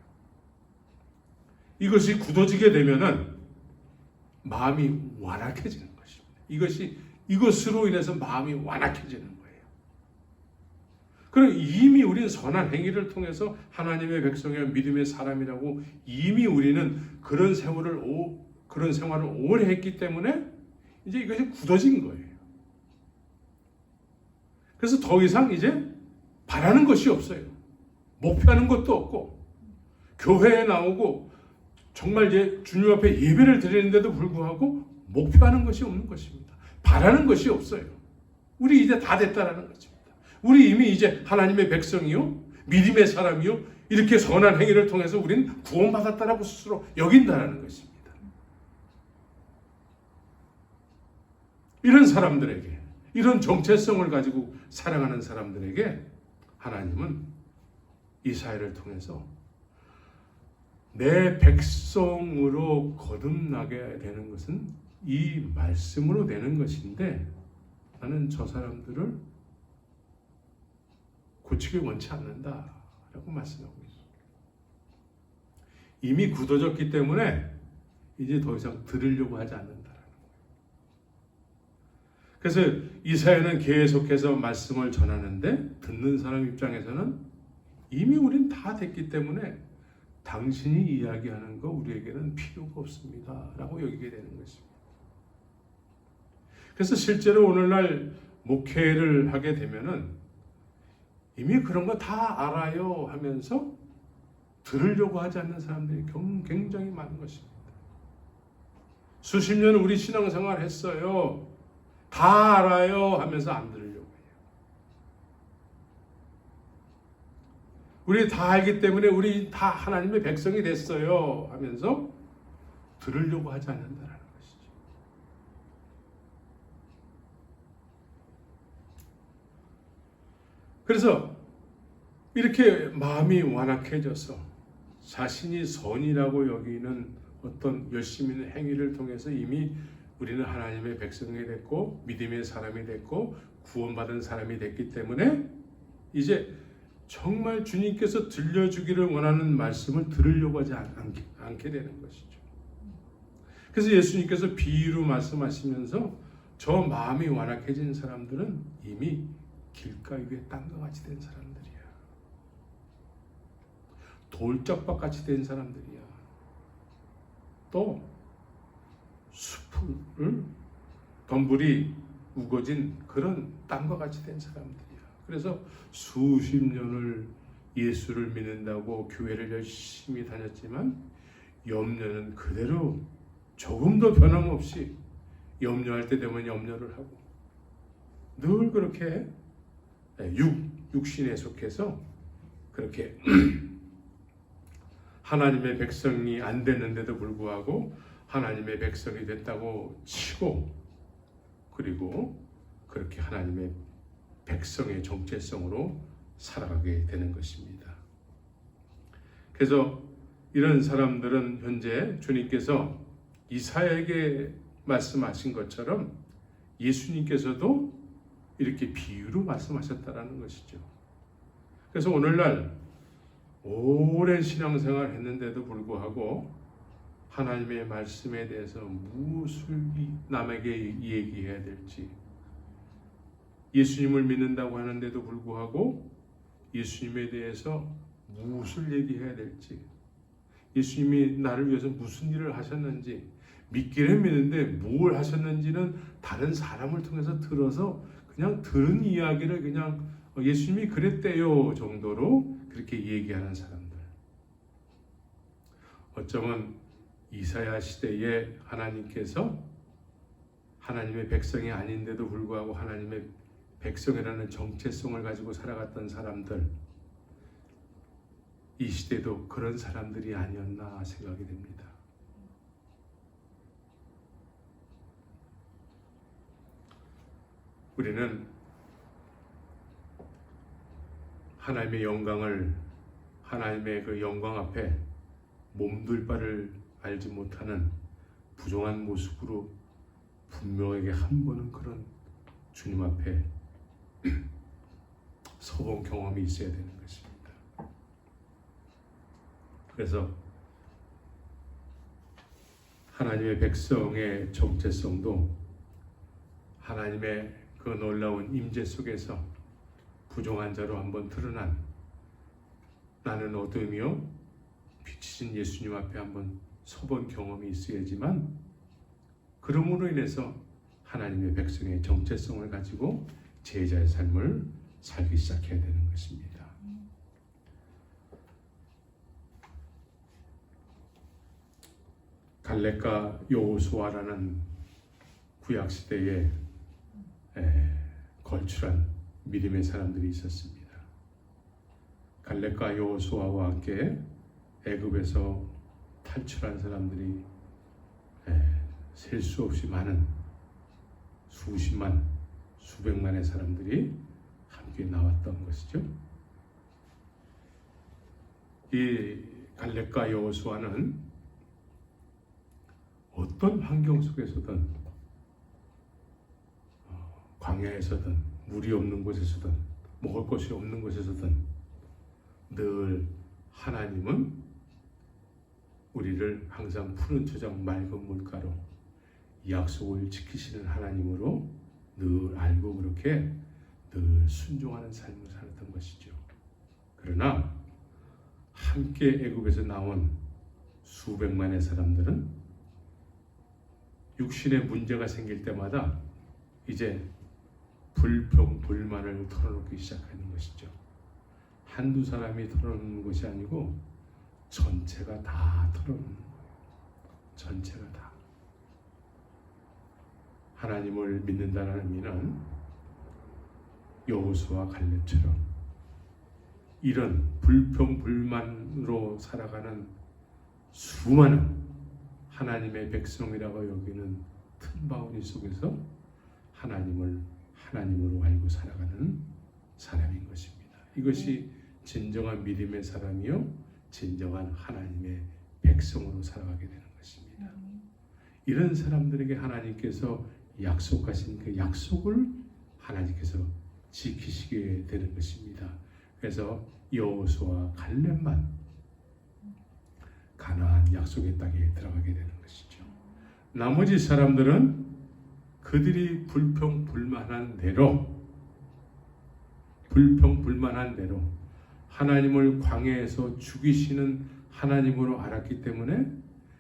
이것이 굳어지게 되면은 마음이 완악해지는 것입니다. 이것으로 인해서 마음이 완악해지는 거예요. 그럼 이미 우리는 선한 행위를 통해서 하나님의 백성의 믿음의 사람이라고 이미 우리는 그런 생활을 오래 했기 때문에 이제 이것이 굳어진 거예요. 그래서 더 이상 이제 바라는 것이 없어요. 목표하는 것도 없고, 교회에 나오고 정말 이제 주님 앞에 예배를 드리는데도 불구하고 목표하는 것이 없는 것입니다. 바라는 것이 없어요. 우리 이제 다 됐다라는 것입니다. 우리 이미 이제 하나님의 백성이요, 믿음의 사람이요, 이렇게 선한 행위를 통해서 우리는 구원받았다라고 스스로 여긴다라는 것입니다. 이런 사람들에게, 이런 정체성을 가지고 살아가는 사람들에게 하나님은 이사야를 통해서 내 백성으로 거듭나게 되는 것은 이 말씀으로 되는 것인데, 나는 저 사람들을 고치길 원치 않는다라고 말씀하고 있습니다. 이미 굳어졌기 때문에 이제 더 이상 들으려고 하지 않는다. 그래서 이사야는 계속해서 말씀을 전하는데, 듣는 사람 입장에서는 이미 우린 다 됐기 때문에 당신이 이야기하는 거 우리에게는 필요가 없습니다 라고 여기게 되는 것입니다. 그래서 실제로 오늘날 목회를 하게 되면은 이미 그런 거 다 알아요 하면서 들으려고 하지 않는 사람들이 굉장히 많은 것입니다. 수십 년 우리 신앙생활 했어요, 다 알아요 하면서 안 들으려고 해요. 우리 다 알기 때문에 우리 다 하나님의 백성이 됐어요 하면서 들으려고 하지 않는다는 것이죠. 그래서 이렇게 마음이 완악해져서 자신이 선이라고 여기는 어떤 열심히 있는 행위를 통해서 이미 우리는 하나님의 백성이 됐고 믿음의 사람이 됐고 구원받은 사람이 됐기 때문에 이제 정말 주님께서 들려주기를 원하는 말씀을 들으려고 하지 않게 되는 것이죠. 그래서 예수님께서 비유로 말씀하시면서 저 마음이 완악해진 사람들은 이미 길가 위에 땅과 같이 된 사람들이야. 돌짝밭 같이 된 사람들이야. 또 숲을 덤불이 우거진 그런 땅과 같이 된 사람들이야. 그래서 수십 년을 예수를 믿는다고 교회를 열심히 다녔지만 염려는 그대로 조금도 변함없이 염려할 때 되면 염려를 하고 늘 그렇게 육신에 속해서 그렇게 하나님의 백성이 안 됐는데도 불구하고 하나님의 백성이 됐다고 치고 그리고 그렇게 하나님의 백성의 정체성으로 살아가게 되는 것입니다. 그래서 이런 사람들은 현재 주님께서 이사야에게 말씀하신 것처럼 예수님께서도 이렇게 비유로 말씀하셨다라는 것이죠. 그래서 오늘날 오랜 신앙생활을 했는데도 불구하고 하나님의 말씀에 대해서 무엇을 남에게 얘기해야 될지, 예수님을 믿는다고 하는데도 불구하고 예수님에 대해서 무엇을 얘기해야 될지, 예수님이 나를 위해서 무슨 일을 하셨는지, 믿기는 믿는데 뭘 하셨는지는 다른 사람을 통해서 들어서 그냥 들은 이야기를 그냥 예수님이 그랬대요 정도로 그렇게 얘기하는 사람들. 어쩌면 이사야 시대에 하나님께서 하나님의 백성이 아닌데도 불구하고 하나님의 백성이라는 정체성을 가지고 살아갔던 사람들, 이 시대도 그런 사람들이 아니었나 생각이 됩니다. 우리는 하나님의 영광을, 하나님의 그 영광 앞에 몸둘 바를 알지 못하는 부정한 모습으로 분명하게 한 번은 그런 주님 앞에 서본 경험이 있어야 되는 것입니다. 그래서 하나님의 백성의 정체성도 하나님의 그 놀라운 임재 속에서 부정한 자로 한번 드러난, 나는 어둠이요 빛이신 예수님 앞에 한번 서본 경험이 있어야지만, 그러므로 인해서 하나님의 백성의 정체성을 가지고 제자의 삶을 살기 시작해야 되는 것입니다. 갈렙과 여호수아라는 구약 시대에 걸출한 믿음의 사람들이 있었습니다. 갈렙과 여호수아와 함께 애굽에서 탈출한 사람들이 셀 수 없이 많은 수십만, 수백만의 사람들이 함께 나왔던 것이죠. 이 갈렙과 여호수아는 어떤 환경 속에서든, 광야에서든 물이 없는 곳에서든 먹을 것이 없는 곳에서든 늘 하나님은 우리를 항상 푸른 초장 맑은 물가로 약속을 지키시는 하나님으로 늘 알고 그렇게 늘 순종하는 삶을 살았던 것이죠. 그러나 함께 애굽에서 나온 수백만의 사람들은 육신의 문제가 생길 때마다 이제 불평, 불만을 털어놓기 시작하는 것이죠. 한두 사람이 털어놓는 것이 아니고 전체가 다 털어놓는 거예요. 전체가 다. 하나님을 믿는다는 의미는 여호수아 갈렙처럼 이런 불평불만으로 살아가는 수많은 하나님의 백성이라고 여기는 틈바구니 속에서 하나님을 하나님으로 알고 살아가는 사람인 것입니다. 이것이 진정한 믿음의 사람이요, 진정한 하나님의 백성으로 살아가게 되는 것입니다. 이런 사람들에게 하나님께서 약속하신 그 약속을 하나님께서 지키시게 되는 것입니다. 그래서 여호수아와 갈렙만 가나안 약속의 땅에 들어가게 되는 것이죠. 나머지 사람들은 그들이 불평불만한 대로 하나님을 광야에서 죽이시는 하나님으로 알았기 때문에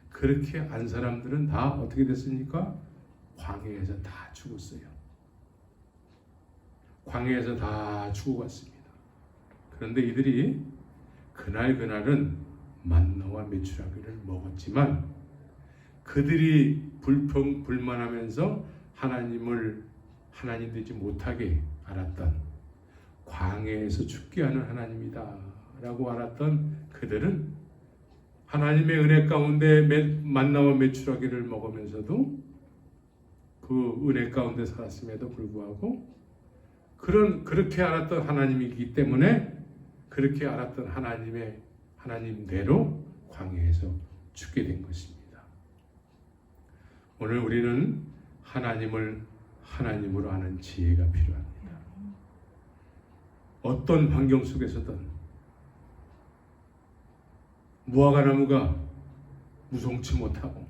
그렇게 안 사람들은 다 어떻게 됐습니까? 광야에서 다 죽었어요. 광야에서 다 죽어갔습니다. 그런데 이들이 그날은 만나와 메추라기를 먹었지만 그들이 불평불만하면서 하나님을 하나님 되지 못하게 알았던, 광야에서 죽게 하는 하나님이다 라고 알았던 그들은 하나님의 은혜 가운데 만나와 메추라기를 먹으면서도 그 은혜 가운데 살았음에도 불구하고 그렇게 알았던 하나님이기 때문에 그렇게 알았던 하나님대로 광야에서 죽게 된 것입니다. 오늘 우리는 하나님을 하나님으로 아는 지혜가 필요합니다. 어떤 환경 속에서든 무화과나무가 무성치 못하고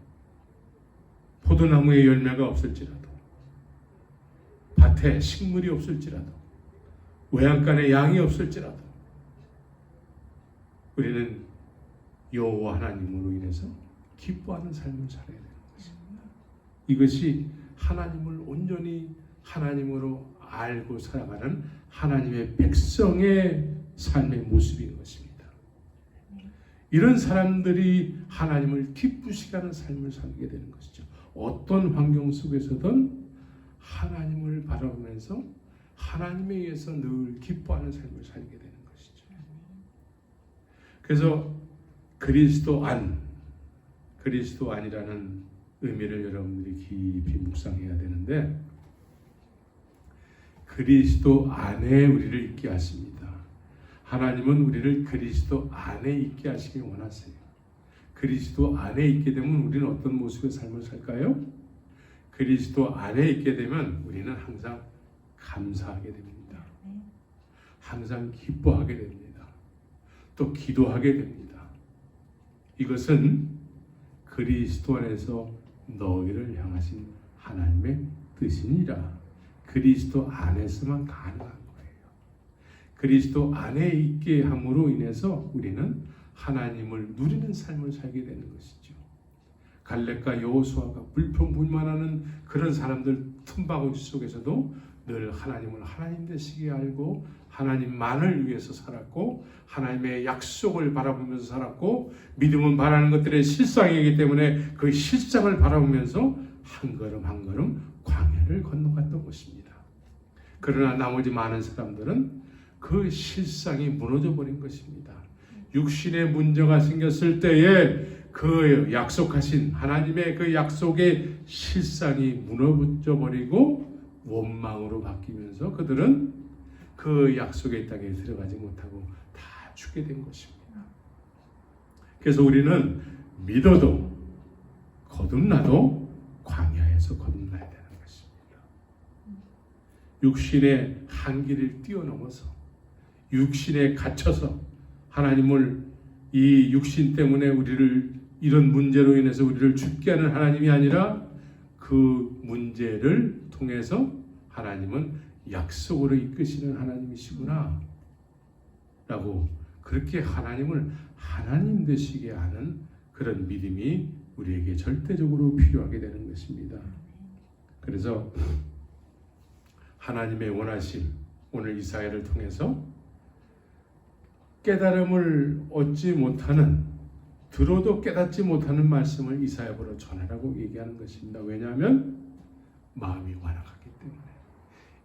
포도나무에 열매가 없을지라도 밭에 식물이 없을지라도 외양간에 양이 없을지라도 우리는 여호와 하나님으로 인해서 기뻐하는 삶을 살아야 되는 것입니다. 이것이 하나님을 온전히 하나님으로 알고 살아가는 하나님의 백성의 삶의 모습인 것입니다. 이런 사람들이 하나님을 기쁘시게 하는 삶을 살게 되는 것이죠. 어떤 환경 속에서든 하나님을 바라보면서 하나님에 의해서 늘 기뻐하는 삶을 살게 되는 것이죠. 그래서 그리스도 안이라는 의미를 여러분들이 깊이 묵상해야 되는데, 그리스도 안에 우리를 있게 하십니다. 하나님은 우리를 그리스도 안에 있게 하시기 원하세요. 그리스도 안에 있게 되면 우리는 어떤 모습의 삶을 살까요? 그리스도 안에 있게 되면 우리는 항상 감사하게 됩니다. 항상 기뻐하게 됩니다. 또 기도하게 됩니다. 이것은 그리스도 안에서 너희를 향하신 하나님의 뜻이니라. 그리스도 안에서만 가능한 거예요. 그리스도 안에 있게 함으로 인해서 우리는 하나님을 누리는 삶을 살게 되는 것이죠. 갈렙과 여호수아가 불평불만하는 그런 사람들 틈바구니 속에서도 늘 하나님을 하나님 되시게 알고 하나님만을 위해서 살았고 하나님의 약속을 바라보면서 살았고, 믿음은 바라는 것들의 실상이기 때문에 그 실상을 바라보면서 한 걸음 한 걸음 광야를 건너갔던 것입니다. 그러나 나머지 많은 사람들은 그 실상이 무너져 버린 것입니다. 육신의 문제가 생겼을 때에 그 약속하신 하나님의 그 약속의 실상이 무너져 버리고 원망으로 바뀌면서 그들은 그 약속의 땅에 들어가지 못하고 다 죽게 된 것입니다. 그래서 우리는 믿어도 거듭나도 광야에서 거듭나야 되는 것입니다. 육신의 한계를 뛰어넘어서 육신에 갇혀서 하나님을 이 육신 때문에 우리를 이런 문제로 인해서 우리를 죽게 하는 하나님이 아니라 그 문제를 통해서 하나님은 약속으로 이끄시는 하나님이시구나 라고, 그렇게 하나님을 하나님 되시게 하는 그런 믿음이 우리에게 절대적으로 필요하게 되는 것입니다. 그래서 하나님의 원하심, 오늘 이사야를 통해서 깨달음을 얻지 못하는, 들어도 깨닫지 못하는 말씀을 이사야보로 전하라고 얘기하는 것입니다. 왜냐하면 마음이 완악하기 때문에.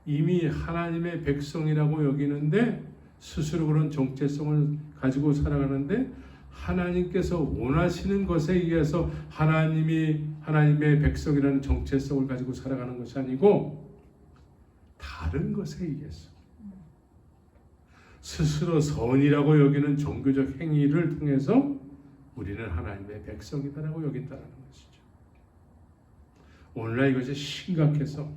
이미 하나님의 백성이라고 여기는데 스스로 그런 정체성을 가지고 살아가는데 하나님께서 원하시는 것에 의해서 하나님의 백성이라는 정체성을 가지고 살아가는 것이 아니고 다른 것에 의해서 스스로 선이라고 여기는 종교적 행위를 통해서 우리는 하나님의 백성이다라고 여긴다는 것이죠. 오늘날 이것이 심각해서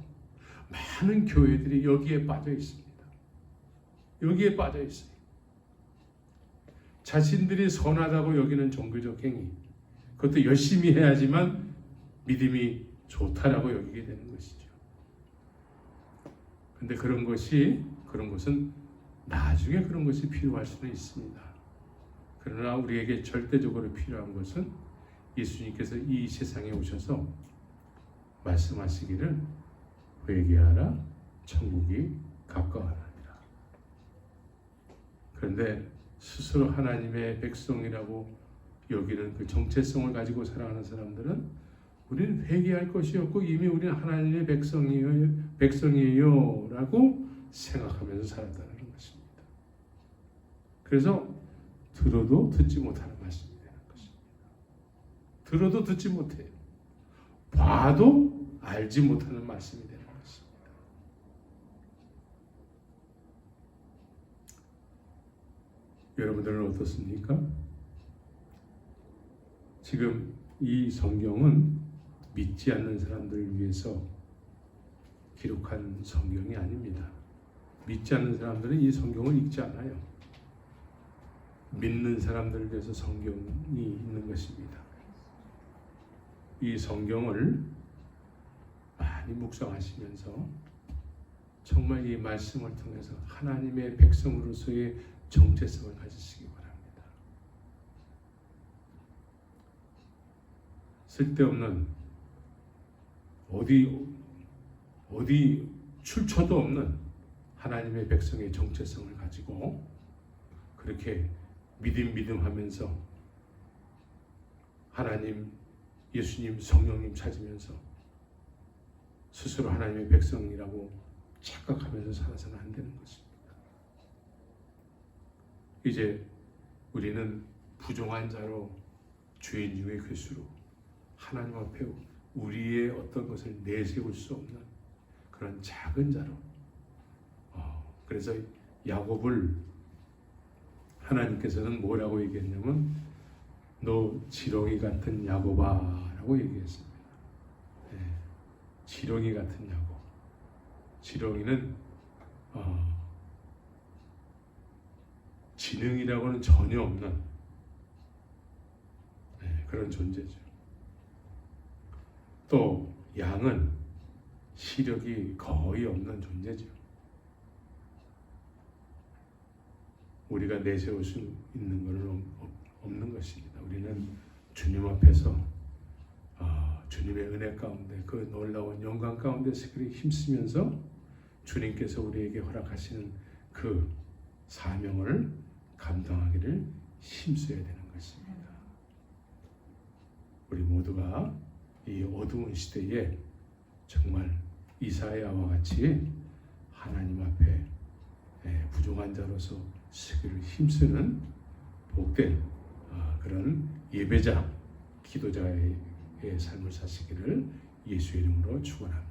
많은 교회들이 여기에 빠져 있습니다. 여기에 빠져 있어요. 자신들이 선하다고 여기는 종교적 행위, 그것도 열심히 해야지만 믿음이 좋다라고 여기게 되는 것이죠. 근데 그런 것은 나중에 그런 것이 필요할 수는 있습니다. 그러나 우리에게 절대적으로 필요한 것은 예수님께서 이 세상에 오셔서 말씀하시기를 회개하라, 천국이 가까워하라. 그런데 스스로 하나님의 백성이라고 여기는 그 정체성을 가지고 살아가는 사람들은 우리는 회개할 것이 없고 이미 우리는 하나님의 백성이에요 라고 생각하면서 살았다는 것입니다. 그래서 들어도 듣지 못하는 말씀이 되는 것입니다. 들어도 듣지 못해요. 봐도 알지 못하는 말씀이 되는 것입니다. 여러분들은 어떻습니까? 지금 이 성경은 믿지 않는 사람들을 위해서 기록한 성경이 아닙니다. 믿지 않는 사람들은 이 성경을 읽지 않아요. 믿는 사람들을 위해서 성경이 있는 것입니다. 이 성경을 많이 묵상하시면서 정말 이 말씀을 통해서 하나님의 백성으로서의 정체성을 가지시기 바랍니다. 쓸데없는 어디 출처도 없는 하나님의 백성의 정체성을 가지고 그렇게 믿음 하면서 하나님, 예수님, 성령님 찾으면서 스스로 하나님의 백성이라고 착각하면서 살아서는 안 되는 것입니다. 이제 우리는 부정한 자로 죄인 중에 괴수로 하나님 앞에 우리의 어떤 것을 내세울 수 없는 그런 작은 자로 그래서 야곱을 하나님께서는 뭐라고 얘기했냐면 너 지렁이 같은 야곱아 라고 얘기했습니다. 네, 지렁이 같은 야곱. 지렁이는 지능이라고는 전혀 없는 그런 존재죠. 또 양은 시력이 거의 없는 존재죠. 우리가 내세울 수 있는 것은 없는 것입니다. 우리는 주님 앞에서 주님의 은혜 가운데 그 놀라운 영광 가운데서 힘쓰면서 주님께서 우리에게 허락하시는 그 사명을 감당하기를 힘써야 되는 것입니다. 우리 모두가 이 어두운 시대에 정말 이사야와 같이 하나님 앞에 부족한 자로서 서기를 힘쓰는 복된 그런 예배자, 기도자의 삶을 사시기를 예수의 이름으로 축원합니다.